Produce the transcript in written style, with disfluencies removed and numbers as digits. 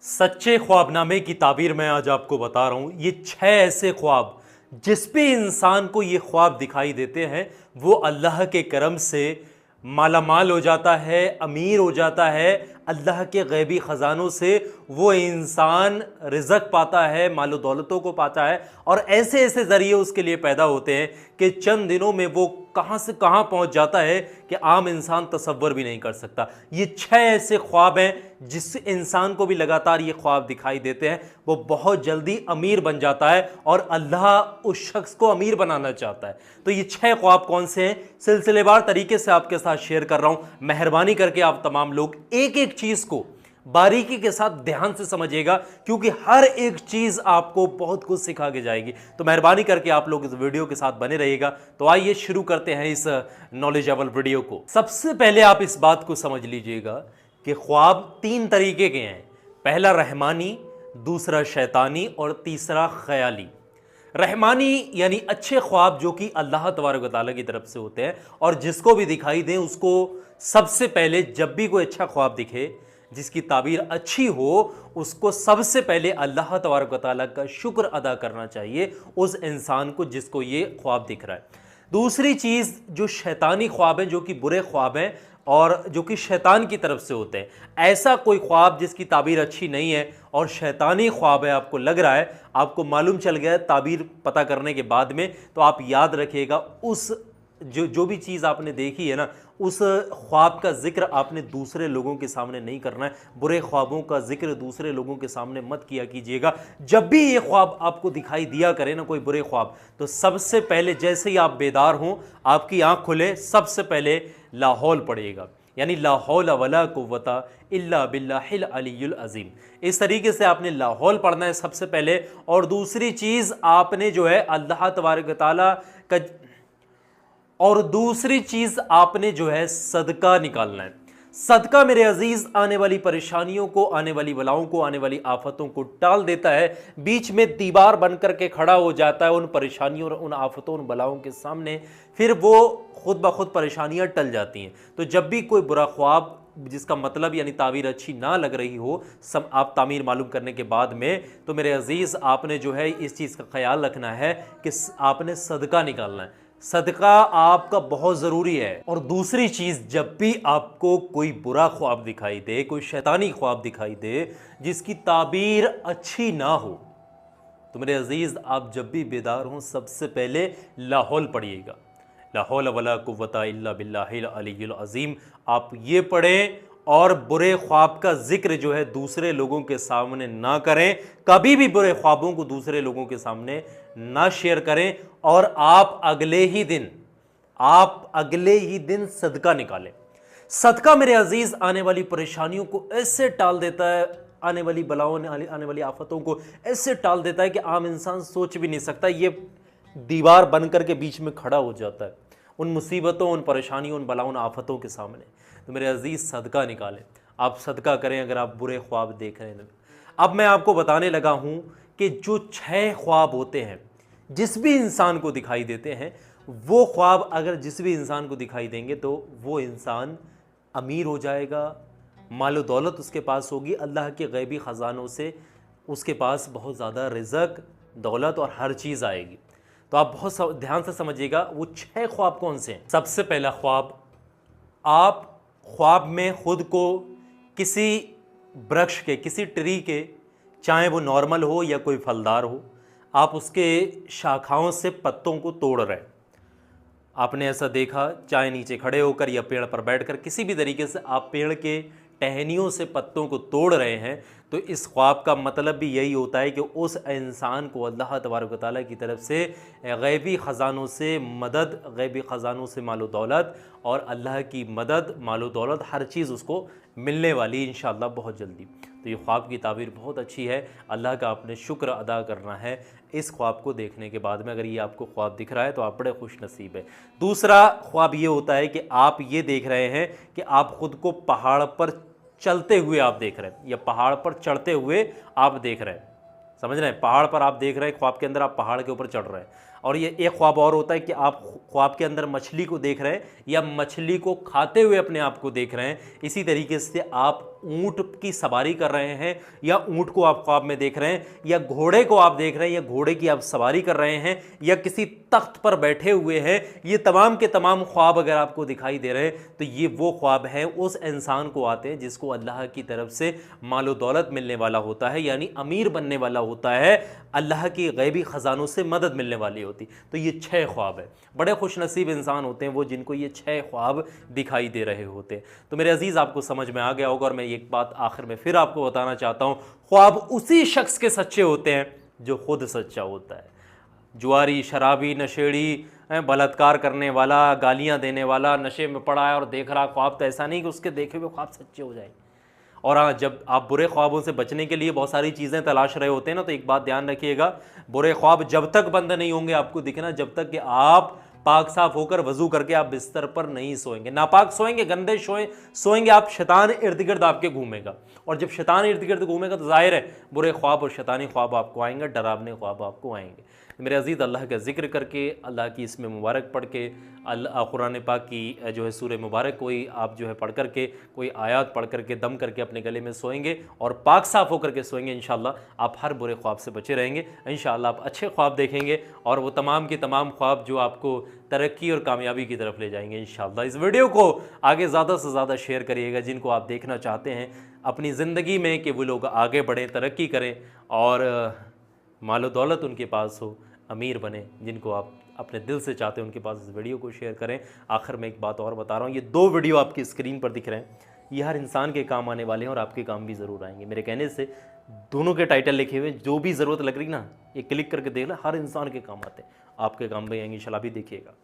सच्चे ख्वाबनामे की ताबीर मैं आज आपको बता रहा हूं। ये 6 ऐसे ख्वाब जिस पे इंसान को ये ख्वाब दिखाई देते हैं वो अल्लाह के करम से मालामाल हो जाता है, अमीर हो जाता है। अल्लाह के गैबी ख़जानों से वो इंसान रिज़्क़ पाता है, मालो दौलतों को पाता है और ऐसे ऐसे ज़रिए उसके लिए पैदा होते हैं कि चंद दिनों में वो कहाँ से कहाँ पहुँच जाता है कि आम इंसान तसव्वुर भी नहीं कर सकता। ये 6 ऐसे ख्वाब हैं जिस इंसान को भी लगातार ये ख्वाब दिखाई देते हैं वो बहुत जल्दी अमीर बन जाता है और अल्लाह उस शख्स को अमीर बनाना चाहता है। तो ये 6 ख्वाब कौन से हैं, सिलसिलेवार तरीके से आपके साथ शेयर कर रहा हूं। मेहरबानी करके आप तमाम लोग एक एक चीज को बारीकी के साथ ध्यान से समझिएगा क्योंकि हर एक चीज आपको बहुत कुछ सिखा के जाएगी। तो मेहरबानी करके आप लोग इस वीडियो के साथ बने रहिएगा। तो आइए शुरू करते हैं इस नॉलेजेबल वीडियो को। सबसे पहले आप इस बात को समझ लीजिएगा कि ख्वाब 3 तरीके के हैं। पहला रहमानी, दूसरा शैतानी और तीसरा ख्याली। रहमानी यानी अच्छे ख्वाब जो कि अल्लाह तबारक व तआला की तरफ से होते हैं और जिसको भी दिखाई दें उसको सबसे पहले जब भी कोई अच्छा ख्वाब दिखे जिसकी ताबीर अच्छी हो उसको सबसे पहले अल्लाह तबारक व तआला का शुक्र अदा करना चाहिए उस इंसान को जिसको ये ख्वाब दिख रहा है। दूसरी चीज़ जो शैतानी ख्वाब हैं, जो कि बुरे ख्वाब हैं और जो कि शैतान की तरफ से होते हैं, ऐसा कोई ख्वाब जिसकी ताबीर अच्छी नहीं है और शैतानी ख्वाब है, आपको लग रहा है, आपको मालूम चल गया ताबीर पता करने के बाद में, तो आप याद रखिएगा उस जो भी चीज़ आपने देखी है ना उस ख्वाब का जिक्र आपने दूसरे लोगों के सामने नहीं करना है। बुरे ख्वाबों का जिक्र दूसरे लोगों के सामने मत किया कीजिएगा। जब भी ये ख्वाब आपको दिखाई दिया करे ना कोई बुरे ख्वाब, तो सबसे पहले जैसे ही आप बेदार हों, आपकी आंख खुले, सबसे पहले ला हौल पढ़िएगा, यानी ला हौल वला कुव्वता इल्ला बिल्लाहिल अलियुल अज़ीम। इस तरीके से आपने ला हौल पढ़ना है सबसे पहले। और दूसरी चीज़ आपने जो है अल्लाह तबारक व तआला का आपने जो है सदका निकालना है। सदका मेरे अजीज आने वाली परेशानियों को, आने वाली बलाओं को, आने वाली आफतों को टाल देता है, बीच में दीवार बन करके खड़ा हो जाता है उन परेशानियों, उन आफतों, उन बलाओं के सामने, फिर वो खुद ब खुद परेशानियां टल जाती हैं। तो जब भी कोई बुरा ख्वाब जिसका मतलब यानी ताबीर अच्छी ना लग रही हो, सब आप तामीर मालूम करने के बाद में, तो मेरे अजीज़ आपने जो है इस चीज़ का ख्याल रखना है कि आपने सदका निकालना है। सदका आपका बहुत ज़रूरी है। और दूसरी चीज़, जब भी आपको कोई बुरा ख्वाब दिखाई दे, कोई शैतानी ख्वाब दिखाई दे जिसकी ताबीर अच्छी ना हो, तो मेरे अजीज़ आप जब भी बेदार हों सबसे पहले ला हौल पढ़िएगा, ला हौल वला कुव्वता इल्ला बिल्लाहिल अलियुल अज़ीम। आप ये पढ़ें और बुरे ख्वाब का जिक्र जो है दूसरे लोगों के सामने ना करें, कभी भी बुरे ख्वाबों को दूसरे लोगों के सामने ना शेयर करें। और आप अगले ही दिन सदका निकालें। सदका मेरे अजीज आने वाली परेशानियों को ऐसे टाल देता है, आने वाली बलाओं ने, आने वाली आफतों को ऐसे टाल देता है कि आम इंसान सोच भी नहीं सकता। ये दीवार बन करके बीच में खड़ा हो जाता है उन मुसीबतों, उन परेशानियों, उन बलाओं, उन आफतों के सामने। तो मेरे अजीज़ सदका निकालें, आप सदका करें अगर आप बुरे ख्वाब देख रहे हैं। अब मैं आपको बताने लगा हूं कि जो 6 ख्वाब होते हैं जिस भी इंसान को दिखाई देते हैं, वो ख्वाब अगर जिस भी इंसान को दिखाई देंगे तो वो इंसान अमीर हो जाएगा, मालो दौलत उसके पास होगी, अल्लाह के गैबी ख़जानों से उसके पास बहुत ज़्यादा रिज़्क़, दौलत और हर चीज़ आएगी। तो आप बहुत ध्यान से समझिएगा वो 6 ख्वाब कौन से हैं। सबसे पहला ख्वाब, आप ख्वाब में खुद को किसी वृक्ष के, किसी ट्री के, चाहे वो नॉर्मल हो या कोई फलदार हो, आप उसके शाखाओं से पत्तों को तोड़ रहे हैं। आपने ऐसा देखा, चाहे नीचे खड़े होकर या पेड़ पर बैठकर, किसी भी तरीके से आप पेड़ के टहनियों से पत्तों को तोड़ रहे हैं, तो इस ख्वाब का मतलब भी यही होता है कि उस इंसान को अल्लाह तबारक व तआला की तरफ से गैबी ख़जानों से मदद, गैबी ख़जानों से मालो दौलत और अल्लाह की मदद, मालो दौलत, हर चीज़ उसको मिलने वाली इंशाअल्लाह बहुत जल्दी। तो ये ख्वाब की ताबीर बहुत अच्छी है। अल्लाह का आपने शुक्र अदा करना है इस ख्वाब को देखने के बाद में। अगर ये आपको ख्वाब दिख रहा है तो आप बड़े खुश नसीब है। दूसरा ख्वाब ये होता है कि आप ये देख रहे हैं कि आप ख़ुद को पहाड़ पर चलते हुए आप देख रहे हैं या पहाड़ पर चढ़ते हुए आप देख रहे हैं। समझ रहे हैं, पहाड़ पर आप देख रहे हैं, ख्वाब के अंदर आप पहाड़ के ऊपर चढ़ रहे हैं। और ये एक ख्वाब और होता है कि आप ख्वाब के अंदर मछली को देख रहे हैं या मछली को खाते हुए अपने आप को देख रहे हैं। इसी तरीके से आप ऊंट की सवारी कर रहे हैं या ऊंट को आप ख्वाब में देख रहे हैं या घोड़े को आप देख रहे हैं या घोड़े की आप सवारी कर रहे हैं या किसी तख्त पर बैठे हुए हैं, ये तमाम के तमाम ख्वाब अगर आपको दिखाई दे रहे हैं तो ये वो ख्वाब हैं उस इंसान को आते हैं जिसको अल्लाह की तरफ से मालो दौलत मिलने वाला होता है, यानी अमीर बनने वाला होता है, अल्लाह की गैबी ख़जानों से मदद मिलने वाली होती। तो ये 6 ख्वाब है। बड़े खुशनसीब इंसान होते हैं वो जिनको ये 6 ख्वाब दिखाई दे रहे होते हैं। तो मेरे अजीज़ आपको समझ में आ गया होगा और मैं एक बात आखिर में फिर आपको बताना चाहता हूँ, ख्वाब उसी शख्स के सच्चे होते हैं जो खुद सच्चा होता है। जुआरी, शराबी, नशेड़ी, बलात्कार करने वाला, गालियाँ देने वाला, नशे में पड़ा है और देख रहा ख्वाब, तो ऐसा नहीं कि उसके देखे हुए ख्वाब सच्चे हो जाएंगे। और हाँ, जब आप बुरे ख्वाबों से बचने के लिए बहुत सारी चीज़ें तलाश रहे होते हैं ना, तो एक बात ध्यान रखिएगा, बुरे ख्वाब जब तक बंद नहीं होंगे आपको दिखना, जब तक कि आप पाक साफ होकर वजू करके आप बिस्तर पर नहीं सोएंगे। नापाक सोएंगे, गंदे सोएंगे आप, शैतान इर्द गिर्द आपके घूमेगा, और जब शैतान इर्द गिर्द घूमेगा तो जाहिर है बुरे ख्वाब और शैतानी ख्वाब आपको आएंगे, डरावने ख्वाब आपको आएंगे। मेरे अजीज़, अल्लाह का जिक्र करके, अल्लाह की इसमें मुबारक पढ़ के, अल्लाह कुरान पाक की जो है सूरह मुबारक कोई आप जो है पढ़ करके, कोई आयत पढ़ करके, दम करके अपने गले में सोएंगे और पाक साफ होकर के सोएंगे, इंशाअल्लाह आप हर बुरे ख्वाब से बचे रहेंगे। इंशाअल्लाह आप अच्छे ख्वाब देखेंगे और वो तमाम के तमाम ख्वाब जो आपको तरक्की और कामयाबी की तरफ ले जाएंगे इंशाअल्लाह। इस वीडियो को आगे ज़्यादा से ज़्यादा शेयर करिएगा जिनको आप देखना चाहते हैं अपनी ज़िंदगी में कि वो लोग आगे बढ़ें, तरक्की करें और मालो दौलत उनके पास हो, अमीर बने, जिनको आप अपने दिल से चाहते हैं उनके पास इस वीडियो को शेयर करें। आखिर में एक बात और बता रहा हूँ, ये 2 वीडियो आपकी स्क्रीन पर दिख रहे हैं, ये हर इंसान के काम आने वाले हैं और आपके काम भी ज़रूर आएंगे। मेरे कहने से दोनों के टाइटल लिखे हुए, जो भी ज़रूरत लग रही ना, ये क्लिक करके देख लें, हर इंसान के काम आते हैं, आपके काम भी आएंगे इंशाल्लाह। भी देखिएगा।